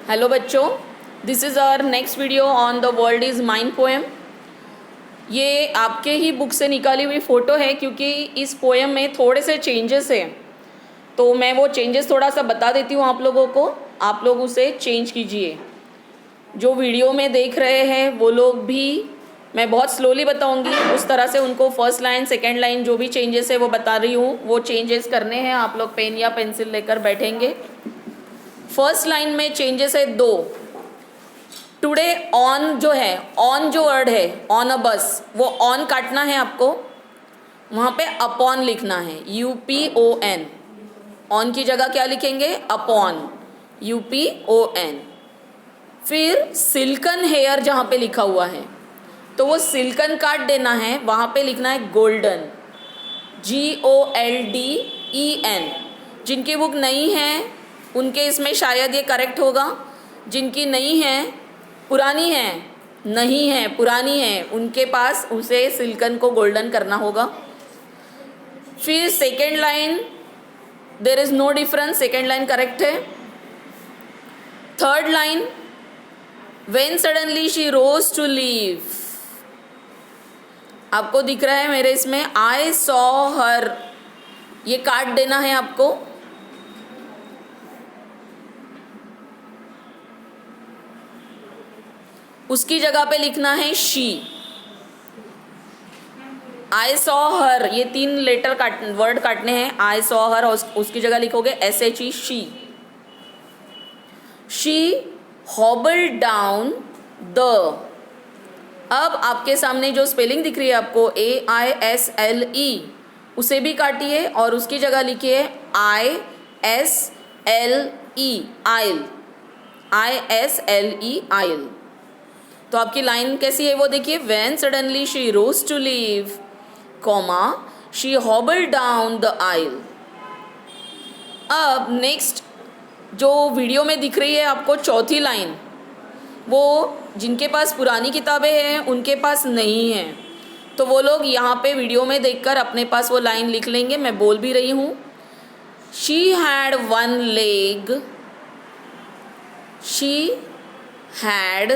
Hello बच्चों, this is our next video on the world is mine poem. ये आपके ही book से निकाली हुई फ़ोटो है क्योंकि इस पोएम में थोड़े से चेंजेस हैं, तो मैं वो चेंजेस थोड़ा सा बता देती हूँ आप लोगों को। आप लोग उसे चेंज कीजिए। जो वीडियो में देख रहे हैं वो लोग भी, मैं बहुत स्लोली बताऊंगी, उस तरह से उनको फर्स्ट लाइन सेकंड लाइन जो भी चेंजेस है वो बता रही हूँ, वो चेंजेस करने हैं। आप लोग पेन या पेंसिल लेकर बैठेंगे। फर्स्ट लाइन में चेंजेस है दो। टुडे ऑन जो है, ऑन जो वर्ड है ऑन अ बस, वो ऑन काटना है आपको, वहाँ पे अपॉन लिखना है, UPON। ऑन की जगह क्या लिखेंगे? Upon, UPON। फिर सिल्कन हेयर जहाँ पे लिखा हुआ है तो वो सिल्कन काट देना है, वहाँ पे लिखना है गोल्डन, GOLDEN। जिनकी बुक नहीं है उनके इसमें शायद ये करेक्ट होगा, जिनकी नहीं है, पुरानी है, नहीं है पुरानी है, उनके पास उसे सिल्कन को गोल्डन करना होगा। फिर second line there is no difference, second line correct है। Third line when suddenly she rose to leave, आपको दिख रहा है मेरे इसमें आई सॉ हर, ये काट देना है आपको। उसकी जगह पे लिखना है शी। आई सॉ हर, ये 3 लेटर वर्ड काटने हैं, आई सॉ हर, और उसकी जगह लिखोगे SHE she. She hobbled down the, अब आपके सामने जो स्पेलिंग दिख रही है आपको AISLE, उसे भी काटिए और उसकी जगह लिखिए ISLE आइल, ISLE आइल। तो आपकी लाइन कैसी है वो देखिए, when suddenly she rose to leave, comma she hobbled down the aisle. अब नेक्स्ट जो वीडियो में दिख रही है आपको चौथी लाइन, वो जिनके पास पुरानी किताबें हैं उनके पास नहीं है, तो वो लोग यहाँ पे वीडियो में देखकर अपने पास वो लाइन लिख लेंगे। मैं बोल भी रही हूँ, she had one leg, she had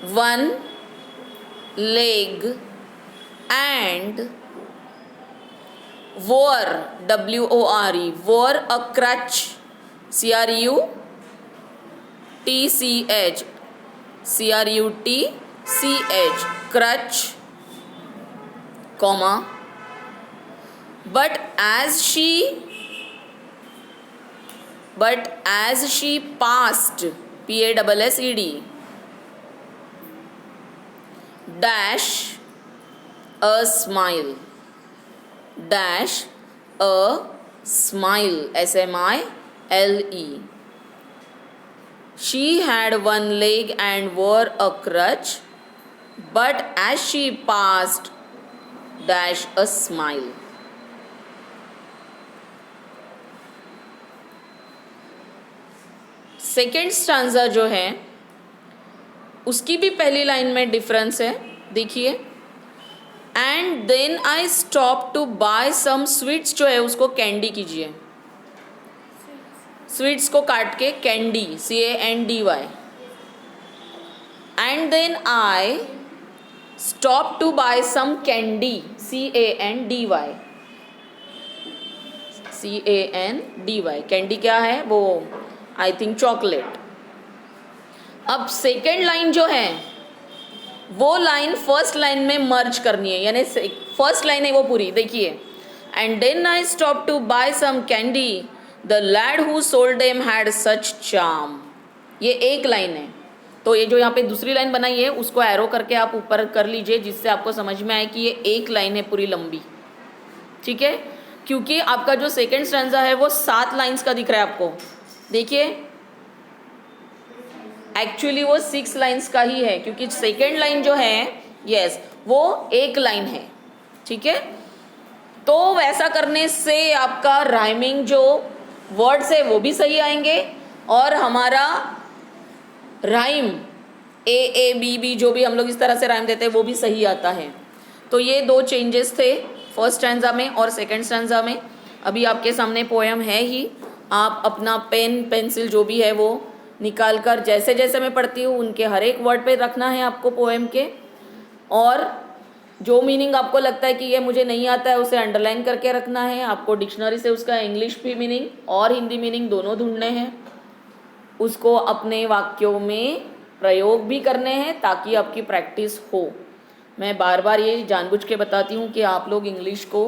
one leg and wore, WORE, wore a crutch, CRUTCH, crutch, comma, but as she passed, PASSED, dash a smile, dash a smile, SMILE. She had one leg and wore a crutch, but as she passed, dash a smile. Second stanza जो है उसकी भी पहली line में difference है, देखिए। And then I stop to buy some sweets, जो है उसको कैंडी कीजिए, स्वीट्स को काट के candy, CANDY। And then I stop to buy some candy, CANDY। Candy क्या है? वो आई थिंक चॉकलेट। अब सेकेंड लाइन जो है वो लाइन फर्स्ट लाइन में मर्ज करनी है, यानी फर्स्ट लाइन है वो पूरी देखिए। And then I stop to buy some candy, the lad who sold them had such charm. ये एक लाइन है, तो ये जो यहाँ पे दूसरी लाइन बनाई है उसको एरो करके आप ऊपर कर लीजिए, जिससे आपको समझ में आए कि ये एक लाइन है पूरी लंबी, ठीक है। क्योंकि आपका जो सेकेंड स्टैंजा है वो 7 लाइन्स का दिख रहा है आपको, देखिए एक्चुअली वो 6 लाइन्स का ही है, क्योंकि सेकेंड लाइन जो है यस वो एक लाइन है, ठीक है। तो वैसा करने से आपका राइमिंग जो वर्ड्स है वो भी सही आएंगे, और हमारा राइम AABB जो भी हम लोग इस तरह से राइम देते हैं वो भी सही आता है। तो ये 2 चेंजेस थे फर्स्ट स्टैंजा में और सेकेंड स्टैंजा में। अभी आपके सामने पोएम है ही, आप अपना पेन पेंसिल जो भी है वो निकाल कर जैसे जैसे मैं पढ़ती हूँ उनके हर एक वर्ड पे रखना है आपको पोएम के, और जो मीनिंग आपको लगता है कि ये मुझे नहीं आता है उसे अंडरलाइन करके रखना है। आपको डिक्शनरी से उसका इंग्लिश भी मीनिंग और हिंदी मीनिंग दोनों ढूंढने हैं, उसको अपने वाक्यों में प्रयोग भी करने हैं ताकि आपकी प्रैक्टिस हो। मैं बार बार ये जानबूझ के बताती हूँ कि आप लोग इंग्लिश को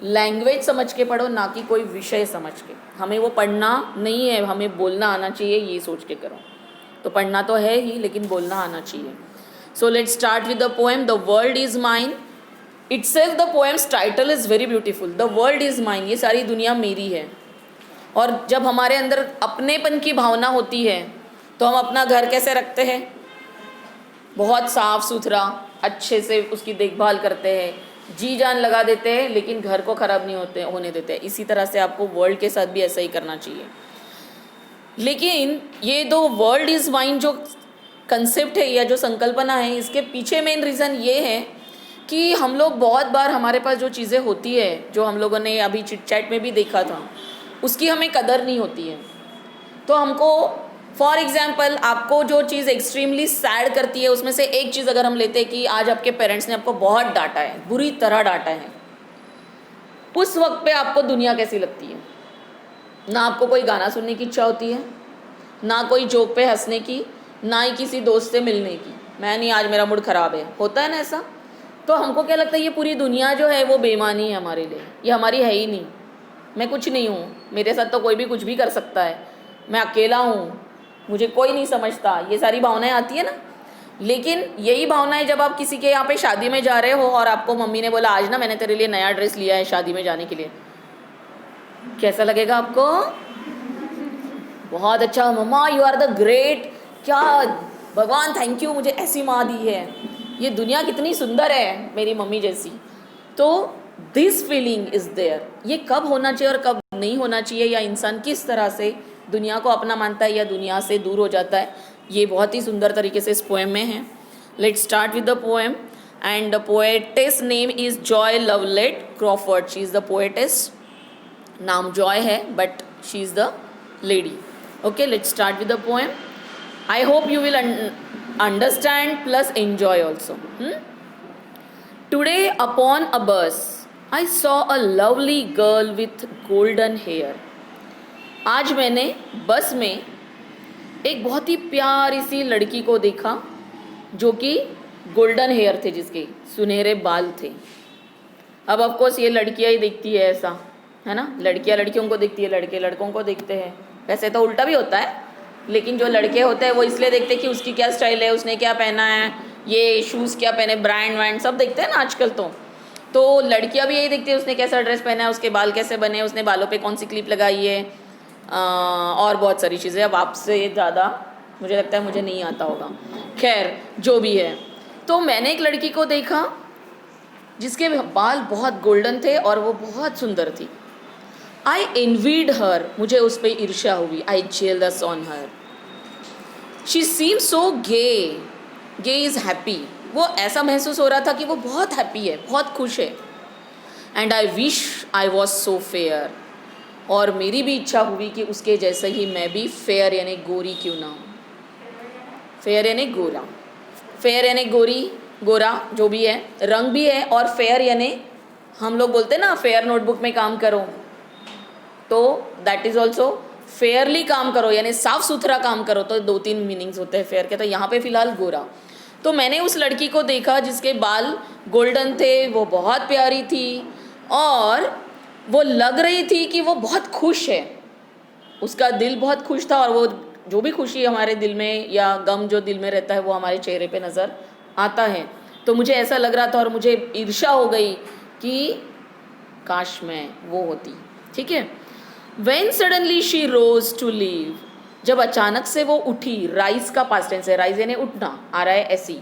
लैंग्वेज समझ के पढ़ो, ना कि कोई विषय समझ के। हमें वो पढ़ना नहीं है, हमें बोलना आना चाहिए, ये सोच के करो। तो पढ़ना तो है ही, लेकिन बोलना आना चाहिए। So let's start with the poem the world is mine. Itself the poems title is very beautiful, the world is mine, ये सारी दुनिया मेरी है। और जब हमारे अंदर अपनेपन की भावना होती है तो हम अपना घर कैसे रखते हैं? बहुत साफ सुथरा, अच्छे से उसकी देखभाल करते हैं, जी जान लगा देते हैं, लेकिन घर को ख़राब नहीं होने देते। इसी तरह से आपको वर्ल्ड के साथ भी ऐसा ही करना चाहिए। लेकिन ये दो वर्ल्ड इज़ माइन जो कंसेप्ट है या जो संकल्पना है, इसके पीछे मेन रीज़न ये है कि हम लोग बहुत बार हमारे पास जो चीज़ें होती है, जो हम लोगों ने अभी चिट चैट में भी देखा था, उसकी हमें कदर नहीं होती है। तो हमको फॉर एग्जाम्पल आपको जो चीज़ एक्सट्रीमली सैड करती है उसमें से एक चीज़ अगर हम लेते हैं कि आज आपके पेरेंट्स ने आपको बहुत डांटा है, बुरी तरह डांटा है, उस वक्त पे आपको दुनिया कैसी लगती है? ना आपको कोई गाना सुनने की इच्छा होती है, ना कोई जोक पे हंसने की, ना ही किसी दोस्त से मिलने की। मैं नहीं, आज मेरा मूड ख़राब है, होता है ना ऐसा। तो हमको क्या लगता है ये पूरी दुनिया जो है वो बेईमानी है हमारे लिए, ये हमारी है ही नहीं, मैं कुछ नहीं हूँ, मेरे साथ तो कोई भी कुछ भी कर सकता है, मैं अकेला हूँ, मुझे कोई नहीं समझता, ये सारी भावनाएं आती है ना। लेकिन यही भावनाएं जब आप किसी के यहाँ पे शादी में जा रहे हो और आपको मम्मी ने बोला आज ना मैंने तेरे लिए नया ड्रेस लिया है शादी में जाने के लिए, कैसा लगेगा आपको? बहुत अच्छा, मम्मा यू आर द ग्रेट, क्या भगवान थैंक यू, मुझे ऐसी माँ दी है, ये दुनिया कितनी सुंदर है मेरी मम्मी जैसी। तो दिस फीलिंग इज़ देयर। ये कब होना चाहिए और कब नहीं होना चाहिए, या इंसान किस तरह से दुनिया को अपना मानता है या दुनिया से दूर हो जाता है, ये बहुत ही सुंदर तरीके से इस पोएम में है। Let's start with the poem and the poetess name is Joy Lovelette Crawford. She is the poetess, नाम जॉय है but she is the lady. Okay, let's start with the poem. I hope you will understand plus enjoy also. Today upon a bus I saw a lovely girl with golden hair. आज मैंने बस में एक बहुत ही प्यारी सी लड़की को देखा जो कि गोल्डन हेयर थे, जिसके सुनहरे बाल थे। अब ऑफकोर्स ये लड़कियाँ ही देखती है ऐसा, है ना, लड़कियाँ लड़कियों को देखती है, लड़के लड़कों को देखते हैं। वैसे तो उल्टा भी होता है, लेकिन जो लड़के होते हैं वो इसलिए देखते हैं कि उसकी क्या स्टाइल है, उसने क्या पहना है, ये शूज़ क्या पहने, ब्रांड वैंड सब देखते हैं ना आजकल। तो लड़कियां भी यही देखती है उसने कैसा ड्रेस पहना है, उसके बाल कैसे बने, उसने बालों पे कौन सी क्लिप लगाई है, और बहुत सारी चीज़ें। अब आपसे ज़्यादा मुझे लगता है मुझे नहीं आता होगा, खैर जो भी है। तो मैंने एक लड़की को देखा जिसके बाल बहुत गोल्डन थे और वो बहुत सुंदर थी। आई एनवीड हर, मुझे उस पर ईर्ष्या हुई। I jealous on her. She seem so gay, gay is happy. वो ऐसा महसूस हो रहा था कि वो बहुत हैप्पी है, बहुत खुश है। And I wish I was so fair, और मेरी भी इच्छा हुई कि उसके जैसे ही मैं भी फेयर यानी गोरी क्यों ना हूँ। फेयर यानी गोरा, फेयर यानी गोरी, गोरा जो भी है, रंग भी है, और फेयर यानी हम लोग बोलते हैं ना फेयर नोटबुक में काम करो, तो दैट इज़ ऑल्सो फेयरली काम करो यानी साफ सुथरा काम करो। तो 2-3 मीनिंग्स होते हैं फेयर के। तो यहाँ पे फ़िलहाल गोरा। तो मैंने उस लड़की को देखा जिसके बाल गोल्डन थे, वो बहुत प्यारी थी और वो लग रही थी कि वो बहुत खुश है, उसका दिल बहुत खुश था। और वो जो भी खुशी हमारे दिल में या गम जो दिल में रहता है वो हमारे चेहरे पे नज़र आता है। तो मुझे ऐसा लग रहा था और मुझे ईर्ष्या हो गई कि काश मैं वो होती। ठीक है। When suddenly she rose to leave, जब अचानक से वो उठी, राइज का पास्ट टेंस है, राइज यानी उठना, आ रहा है ऐसी,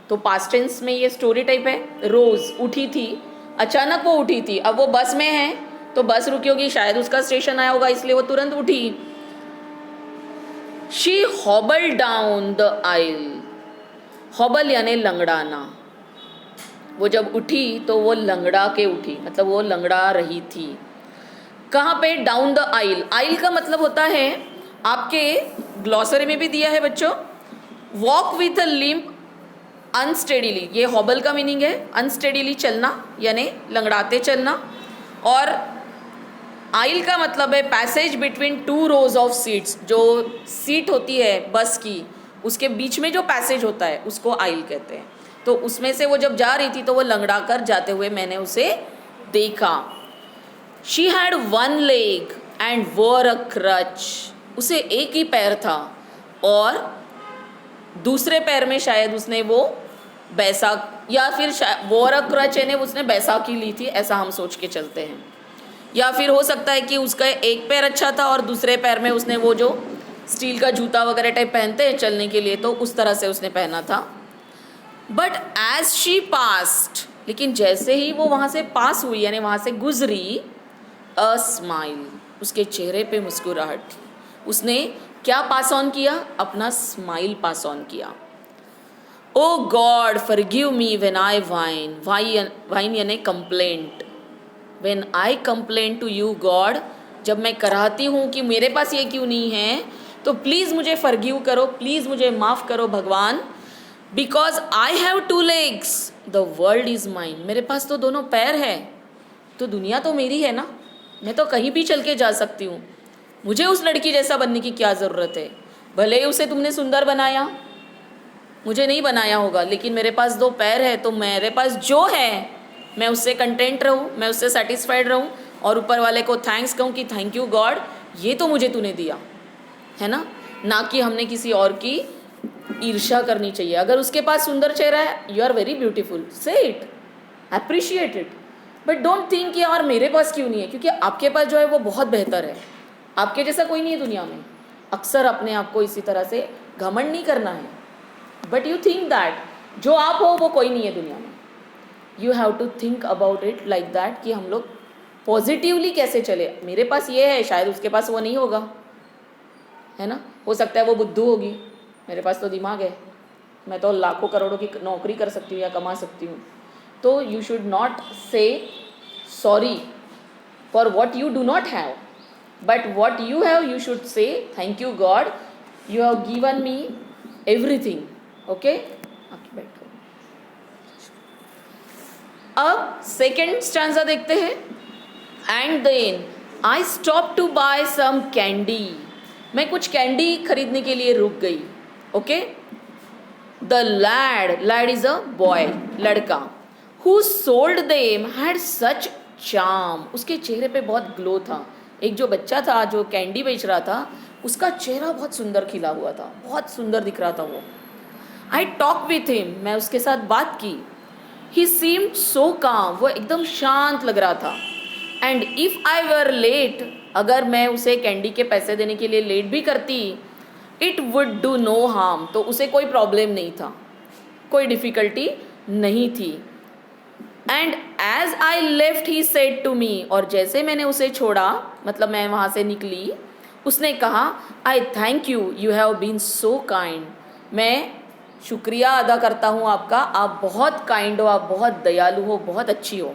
तो पास्ट टेंस में ये स्टोरी टाइप है। रोज उठी थी, अचानक वो उठी थी। अब वो बस में है तो बस रुकी होगी, शायद उसका स्टेशन आया होगा इसलिए वो तुरंत उठी। She hobbled down the aisle, हॉबल यानी लंगड़ाना। वो जब उठी तो वो लंगड़ा के उठी, मतलब वो लंगड़ा रही थी। कहाँ पे? डाउन द आइल। आइल का मतलब होता है आपके ग्लॉसरी में भी दिया है बच्चों। वॉक विथ अ लिम्प अनस्टेडीली, ये हॉबल का मीनिंग है अनस्टेडीली चलना यानी लंगड़ाते चलना। और आइल का मतलब है passage between two rows of seats, जो सीट होती है बस की उसके बीच में जो पैसेज होता है उसको आइल कहते हैं। तो उसमें से वो जब जा रही थी तो वो लंगड़ा कर जाते हुए मैंने उसे देखा। She had one leg and वोर अ क्रच, उसे एक ही पैर था और दूसरे पैर में शायद उसने वो बैसाख या फिर वोर अ क्रच यानी उसने बैसाखी ली थी, ऐसा हम सोच के चलते हैं। या फिर हो सकता है कि उसका एक पैर अच्छा था और दूसरे पैर में उसने वो जो स्टील का जूता वगैरह टाइप पहनते हैं चलने के लिए, तो उस तरह से उसने पहना था। बट एज शी पास्ट, लेकिन जैसे ही वो वहाँ से पास हुई यानी वहाँ से गुजरी, अ स्माइल, उसके चेहरे पे मुस्कुराहट। उसने क्या पास ऑन किया? अपना स्माइल पास ऑन किया। O God forgive me when I whine, whine यानी complaint. When I complain to you God, जब मैं कराती हूँ कि मेरे पास ये क्यों नहीं है, तो प्लीज़ मुझे फॉरगिव करो, प्लीज़ मुझे माफ़ करो भगवान। Because I have two legs the world is mine, मेरे पास तो दोनों पैर है तो दुनिया तो मेरी है ना, मैं तो कहीं भी चल के जा सकती हूँ। मुझे उस लड़की जैसा बनने की क्या ज़रूरत है? भले ही उसे तुमने सुंदर बनाया, मुझे नहीं बनाया होगा, लेकिन मेरे पास दो पैर है तो मेरे पास जो है मैं उससे कंटेंट रहूँ, मैं उससे सेटिस्फाइड रहूँ और ऊपर वाले को थैंक्स कहूँ कि थैंक यू गॉड, ये तो मुझे तूने दिया है ना कि हमने किसी और की ईर्ष्या करनी चाहिए। अगर उसके पास सुंदर चेहरा है, यू आर वेरी ब्यूटीफुल, से it, appreciate it, but don't think कि यार मेरे पास क्यों नहीं है, क्योंकि आपके पास जो है वो बहुत बेहतर है। आपके जैसा कोई नहीं है दुनिया में। अक्सर अपने आप को इसी तरह से घमंड नहीं करना है, बट यू थिंक दैट जो आप हो वो कोई नहीं है दुनिया में। You have to think about it like that कि हम लोग पॉजिटिवली कैसे चले। मेरे पास ये है, शायद उसके पास वो नहीं होगा, है ना। हो सकता है वो बुद्धू होगी, मेरे पास तो दिमाग है, मैं तो लाखों करोड़ों की नौकरी कर सकती हूँ या कमा सकती हूँ। तो you should not say sorry for what you do not have, but what you have you should say thank you God, you have given me everything. Okay, बैठो। अब सेकेंड स्टैंजा देखते हैं। And then I stop to buy some candy, मैं कुछ candy खरीदने के लिए रुक गई। Okay, the lad, lad is a boy, लड़का, who sold them had such charm, उसके चेहरे पे बहुत ग्लो था। एक जो बच्चा था जो कैंडी बेच रहा था, उसका चेहरा बहुत सुंदर खिला हुआ था, बहुत सुंदर दिख रहा था वो। आई टॉक विथ हिम, मैं उसके साथ बात की। ही सीम्ड सो काम, वो एकदम शांत लग रहा था। And if I were late, अगर मैं उसे कैंडी के पैसे देने के लिए लेट भी करती, it would do no harm, तो उसे कोई प्रॉब्लम नहीं था, कोई डिफ़िकल्टी नहीं थी। And as I left he said to me, और जैसे मैंने उसे छोड़ा, मतलब मैं वहाँ से निकली, उसने कहा I thank you, you have been so kind, मैं शुक्रिया अदा करता हूँ आपका, आप बहुत काइंड हो, आप बहुत दयालु हो, बहुत अच्छी हो।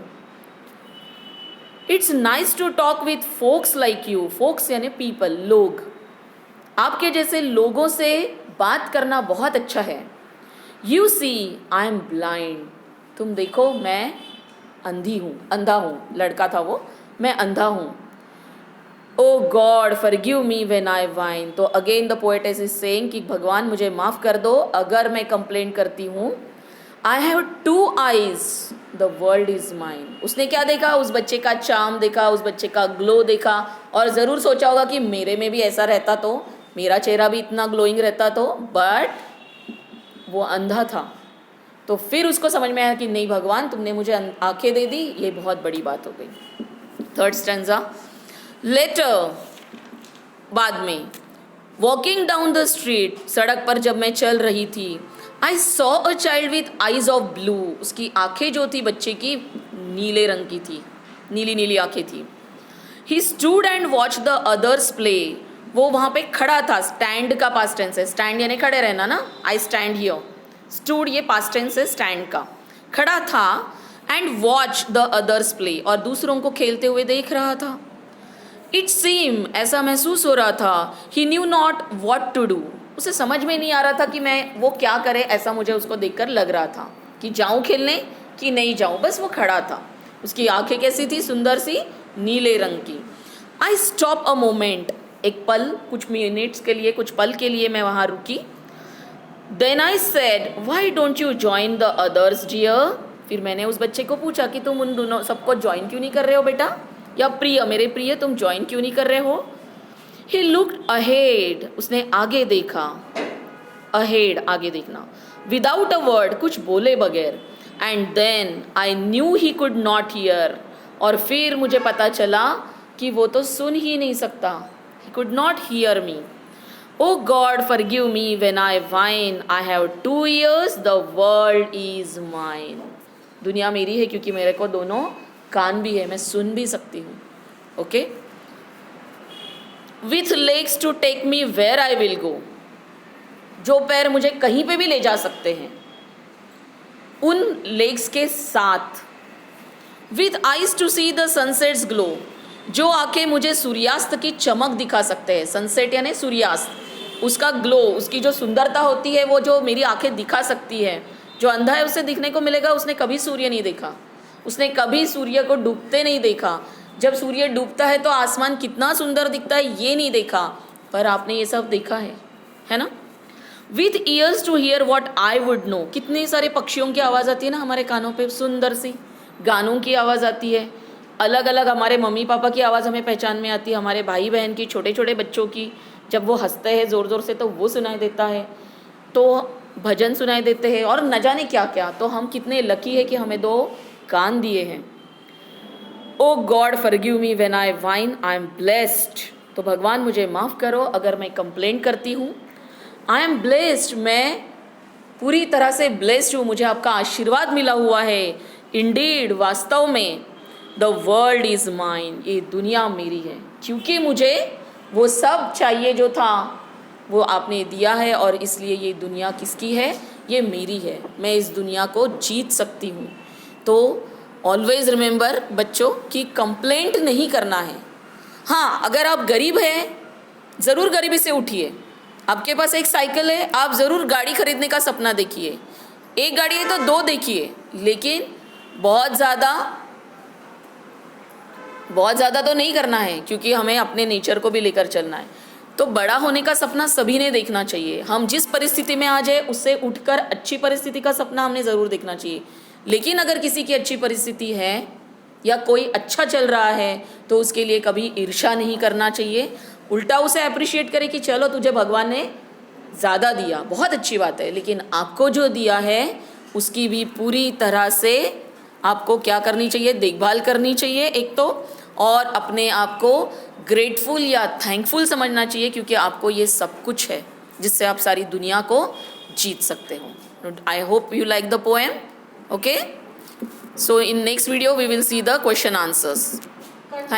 It's nice to talk with folks like you, folks यानी पीपल, लोग, आपके जैसे लोगों से बात करना बहुत अच्छा है। You see I am blind, तुम देखो मैं अंधी हूँ, अंधा हूँ, लड़का था वो, मैं अंधा हूँ। O God forgive me when I whine, तो again the poetess is saying कि भगवान मुझे माफ़ कर दो अगर मैं कंप्लेन करती हूँ। I have two eyes the world is mine, उसने क्या देखा? उस बच्चे का चार्म देखा, उस बच्चे का ग्लो देखा, और ज़रूर सोचा होगा कि मेरे में भी ऐसा रहता तो, मेरा चेहरा भी इतना ग्लोइंग रहता तो, बट वो अंधा था। तो फिर उसको समझ में आया कि नहीं भगवान, तुमने मुझे आंखें दे दी, ये बहुत बड़ी बात हो गई। थर्ड स्टैंजा, लेटर, बाद में, वॉकिंग डाउन द स्ट्रीट, सड़क पर जब मैं चल रही थी, I saw a child with eyes of blue, उसकी आंखें जो थी बच्चे की नीले रंग की थी, नीली नीली आंखें थी। He stood and watch the others play, वो वहाँ पे खड़ा था, स्टैंड का पास्ट टेंस है, स्टैंड यानी खड़े रहना ना, आई स्टैंड हियर, स्टूड ये पास्ट टेंस है स्टैंड का, खड़ा था। And watch the others play, और दूसरों को खेलते हुए देख रहा था। इट सीम, ऐसा महसूस हो रहा था, he knew not what to do, उसे समझ में नहीं आ रहा था कि मैं वो क्या करे, ऐसा मुझे उसको देखकर लग रहा था कि जाऊं खेलने कि नहीं जाऊं, बस वो खड़ा था। उसकी आंखें कैसी थी, सुंदर सी नीले रंग की। आई स्टॉप अ मोमेंट, एक पल, कुछ मिनट्स के लिए, कुछ पल के लिए मैं वहाँ रुकी। Then I said why don't you join the others dear, फिर मैंने उस बच्चे को पूछा कि तुम उन दोनों सबको ज्वाइन क्यों नहीं कर रहे हो बेटा, या प्रिय, मेरे प्रिय, तुम ज्वाइन क्यों नहीं कर रहे हो। ही लुक्ड अहेड, उसने आगे देखा, अहेड आगे देखना, विदाउट अ वर्ड, कुछ बोले बगैर। And then I knew he could not hear, और फिर मुझे पता चला कि वो तो सुन ही नहीं सकता, he could not hear me. O God forgive me when I whine, I have 2 ears, the world is mine, दुनिया मेरी है क्योंकि मेरे को दोनों कान भी है, मैं सुन भी सकती हूँ। Okay, with legs to take me where I will go, जो पैर मुझे कहीं पे भी ले जा सकते हैं, उन लेग्स के साथ। With eyes to see the sunsets glow, जो आंखें मुझे सूर्यास्त की चमक दिखा सकते हैं, सनसेट यानी सूर्यास्त, उसका ग्लो, उसकी जो सुंदरता होती है वो जो मेरी आंखें दिखा सकती है। जो अंधा है उसे दिखने को मिलेगा, उसने कभी सूर्य नहीं देखा, उसने कभी सूर्य को डूबते नहीं देखा, जब सूर्य डूबता है तो आसमान कितना सुंदर दिखता है ये नहीं देखा, पर आपने ये सब देखा है ना। With ears to hear what I would know, कितने सारे पक्षियों की आवाज़ आती है ना हमारे कानों पे, सुंदर सी गानों की आवाज़ आती है, अलग अलग हमारे मम्मी पापा की आवाज़ हमें पहचान में आती है, हमारे भाई बहन की, छोटे छोटे बच्चों की, जब वो हंसते हैं ज़ोर ज़ोर से तो वो सुनाई देता है, तो भजन सुनाई देते हैं, और न जाने क्या क्या। तो हम कितने लकी है कि हमें 2 कान दिए हैं। O God forgive me when I whine, I am blessed, तो भगवान मुझे माफ़ करो अगर मैं कंप्लेन करती हूँ। आई एम ब्लेस्ड, मैं पूरी तरह से ब्लेस्ड हूँ, मुझे आपका आशीर्वाद मिला हुआ है। इंडीड, वास्तव में, द वर्ल्ड इज़ माइन, ये दुनिया मेरी है, क्योंकि मुझे वो सब चाहिए जो था वो आपने दिया है, और इसलिए ये दुनिया किसकी है, ये मेरी है, मैं इस दुनिया को जीत सकती हूँ। तो ऑलवेज रिमेंबर बच्चों कि कंप्लेंट नहीं करना है। हाँ, अगर आप गरीब हैं ज़रूर गरीबी से उठिए, आपके पास एक साइकिल है, आप ज़रूर गाड़ी खरीदने का सपना देखिए, एक गाड़ी है तो 2 देखिए, लेकिन बहुत ज़्यादा तो नहीं करना है, क्योंकि हमें अपने नेचर को भी लेकर चलना है। तो बड़ा होने का सपना सभी ने देखना चाहिए, हम जिस परिस्थिति में आ जाए उससे उठकर अच्छी परिस्थिति का सपना हमने ज़रूर देखना चाहिए। लेकिन अगर किसी की अच्छी परिस्थिति है या कोई अच्छा चल रहा है तो उसके लिए कभी ईर्ष्या नहीं करना चाहिए, उल्टा उसे अप्रिशिएट करें कि चलो तुझे भगवान ने ज़्यादा दिया, बहुत अच्छी बात है, लेकिन आपको जो दिया है उसकी भी पूरी तरह से आपको क्या करनी चाहिए, देखभाल करनी चाहिए एक तो, और अपने आप को ग्रेटफुल या थैंकफुल समझना चाहिए, क्योंकि आपको ये सब कुछ है जिससे आप सारी दुनिया को जीत सकते हो। आई hope you like the poem. Okay, so in next video we will see the question answers. Thank